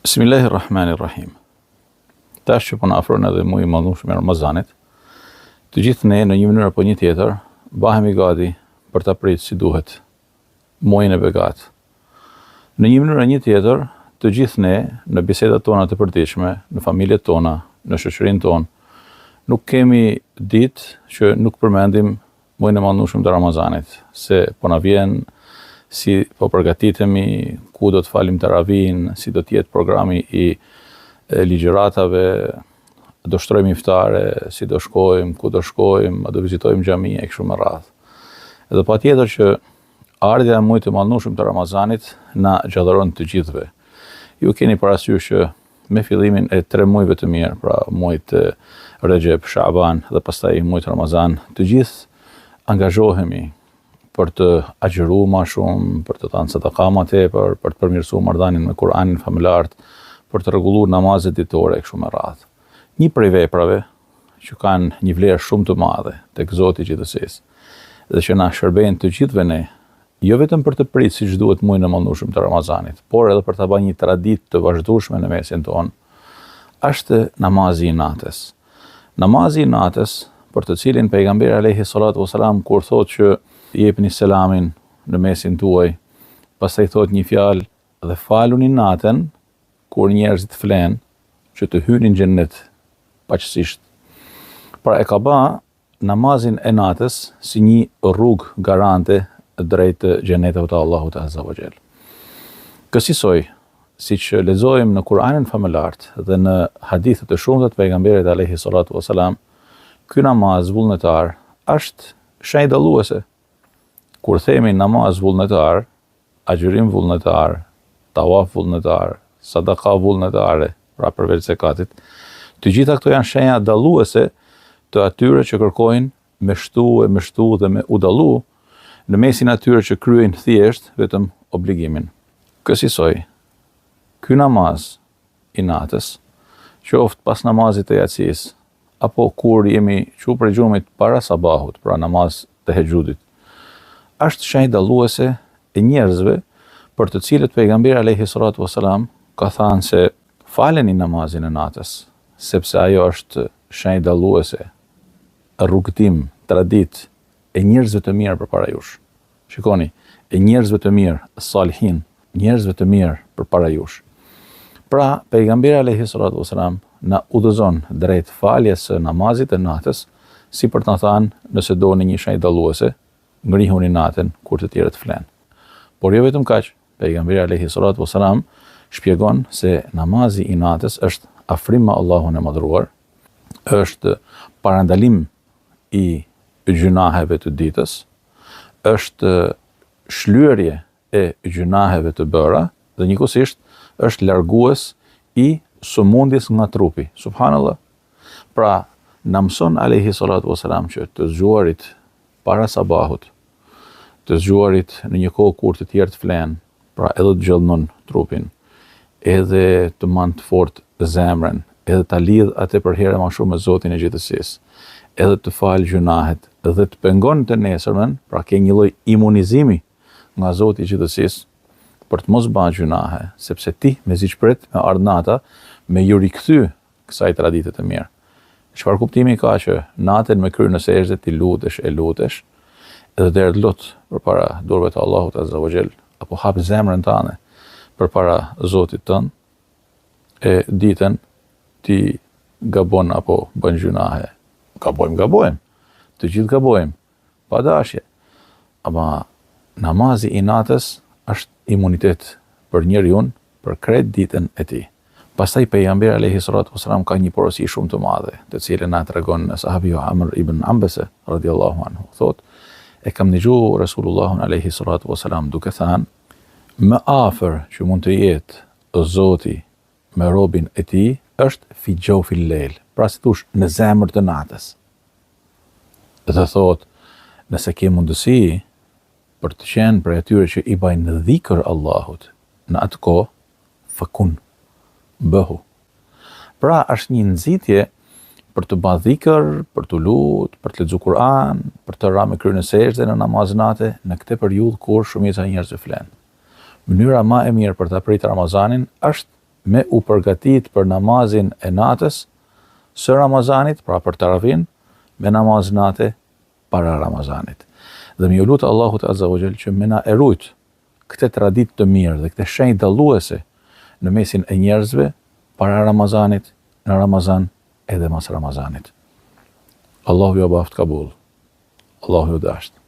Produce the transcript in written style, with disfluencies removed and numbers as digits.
Bismillahirrahmanirrahim. Tash që po na afron edhe muaji i madhëshëm i Ramazanit, të gjithë ne në një mënyrë apo një tjetër bahemi gati për ta pritur si duhet muajin e begat. Në një mënyrë një tjetër, të gjithë ne në bisedat tona të përditshme, në familjet tona, në shoqërinë tonë, nuk kemi ditë që nuk përmendim muajin e madhëshëm të Ramazanit, se po na vjen si po përgatitemi, ku do të falim taravin, si do të jetë programi i ligjëratave, do shtrojmë iftare, si do shkojmë, ku do shkojmë, a do vizitojmë xhami e kështu me radhë. Edhe patjetër që ardha e muajit të madhëshëm të Ramazanit na gjallëron të gjithëve. Ju keni parasysh që me fillimin e 3 muajve të mirë, pra muajit Rexhep, Shaban dhe pastaj muajit Ramazan, të gjithë angazhohemi për të agjëruar më shumë, për të dhënë sadaka më tepër, për të përmirësuar marrëdhënien me Kur'anin familjar, për të rregulluar namazet ditore e kështu me radhë. Një prej veprave që kanë një vlerë shumë të madhe tek Zoti i gjithësisë dhe që na shërbejnë të gjithëve ne, jo vetëm për të pritur siç duhet muajin e madhëshëm të Ramazanit, por edhe për ta bërë një traditë të vazhdueshme në mesin tonë, është namazi i natës. Namazi i natës, për të cilin pejgamberi alayhi salatu wasalam kur thotë që jepni selamin në mesin tuaj, pastaj thot një fjalë dhe faluni natën kur njerëzit flen që të hynin në xhennet paqësisht. Pra e ka bë namazin e natës si një rrugë garante drejt xhennetit të Allahut azza wa jall. Kësaj, siç lexojmë në Kur'anin familjar dhe në hadithe të shumta të pejgamberit alayhi salatu wasalam, ky namaz vullnetar është shenjë dalluese. Kur themi namaz vullnetar, agjërim vullnetar, tawaf vullnetar, sadaka vullnetare, pra përveç zakatit, të gjitha këto janë shenja dalluese të atyre që kërkojnë me shtu dhe me u dallu në mesin atyre që kryejnë thjesht vetëm obligimin. Kësaj, ky namaz i natës, qoftë pas namazit të yatsis, apo kur jemi çu për xhumit para sabahut, pra namaz të hexhudit, është shenjë dalluese e njerëzve për të cilët pejgamberi alayhi salatu wasalam ka thënë se faleni namazin e natës, sepse ajo është shenjë dalluese, rrugëtim, traditë e njerëzve të mirë përpara jush. Shikoni, e njerëzve të mirë, salihin, njerëzve të mirë përpara jush. Pra, pejgamberi alayhi salatu wasalam na udhëzon drejt faljes së namazit e natës, si për të thënë, nëse doni një shenjë dalluese, ngrihuni natën kur të tjerët flen. Por jo vetëm kaq, pejgamberi alayhi salatu wasalam shpjegon se namazi i natës është afrim me Allahun e madhruar, është parandalim i gjunaheve të ditës, është shlyerje e gjunaheve të bëra dhe njëkohësisht është largues i sëmundjes nga trupi. Subhanallah. Pra, na mëson alayhi salatu wasalam që të zgjuarit para sabahut, të zgjuarit në një kohë kur të tjerë të flen, pra edhe të gjallënon trupin, edhe të manë të fort zemrën, edhe të lidh atë për herë më shumë me Zotin e gjithësisë, edhe të falë gjunahet, edhe të pengon të nesërmen, pra ke një lloj imunizimi nga Zoti i gjithësisë për të mos bërë gjunahe, sepse ti me ziqprit me ardhnata me ju rikthy kësaj tradite të mirë. Çfarë kuptimi ka që natën me kryer në sejdë ti lutesh, edhe deri lut përpara durve të Allahut azza wa jall, apo hap zemrën tënde përpara Zotit tënd, e ditën ti gabon apo bën gjunahe. Gabojmë. Të gjithë gabojmë, pa dashje. Ama namazi i natës është imunitet për njeriu për krejt ditën e tij. Pastaj pejgamberi alayhi salatu wasalam ka një porosi shumë të madhe, të cilën na tregon sahabiu Amr ibn Ambase radhiyallahu anhu. Thotë, e kam dëgjuar Resulullahun alayhi salatu wasalam duke thënë, më afër që mund të jetë Zoti me robin e tij është fi jawfil leil, pra si thosh në zemër të natës. Dhe thotë, nëse ke mundësi për të qenë për atyre që i bajnë dhikr Allahut në atë kohë, fakun bëhu. Pra është një nxitje për të bërë dhikr, për të lutur, për të lexuar Kur'an, për të rënë me kryen e sejdë në namazin natë në këtë periudhë kur shumica e njerëzve flen. Mënyra më e mirë për ta pritur Ramazanin është me u përgatit për namazin e natës së Ramazanit, pra për taravin, me namaz nate para Ramazanit. Dhe mi u lutë Allahut Azza wa Jall që me na erujt këtë tradit të mirë dhe këtë shenjë dalluese në mesin e njerëzve para Ramazanit, në Ramazan edhe mas Ramazanit. Allahu ju baft kabul. Allahu ju dasht.